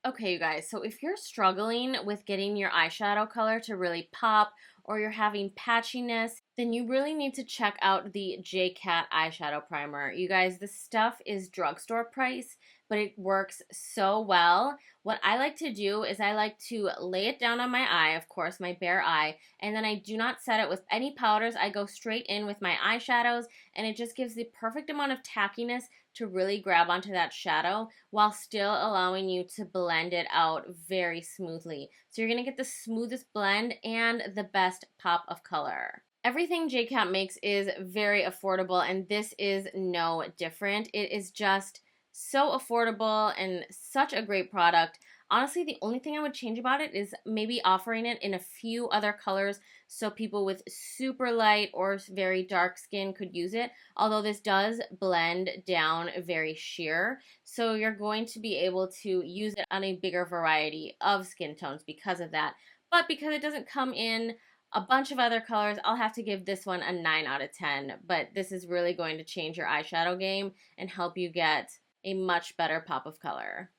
Okay, you guys, so if you're struggling with getting your eyeshadow color to really pop or you're having patchiness, then you really need to check out the JCat eyeshadow primer. You guys, this stuff is drugstore price, but it works so well. What I like to do is I like to lay it down on my eye, of course, my bare eye, and then I do not set it with any powders. I go straight in with my eyeshadows, and it just gives the perfect amount of tackiness to really grab onto that shadow while still allowing you to blend it out very smoothly. So you're going to get the smoothest blend and the best pop of color. Everything JCat makes is very affordable, and this is no different. It is just so affordable and such a great product. Honestly, the only thing I would change about it is maybe offering it in a few other colors so people with super light or very dark skin could use it. Although this does blend down very sheer, so you're going to be able to use it on a bigger variety of skin tones because of that. But because it doesn't come in a bunch of other colors, I'll have to give this one a 9 out of 10. But this is really going to change your eyeshadow game and help you get a much better pop of color.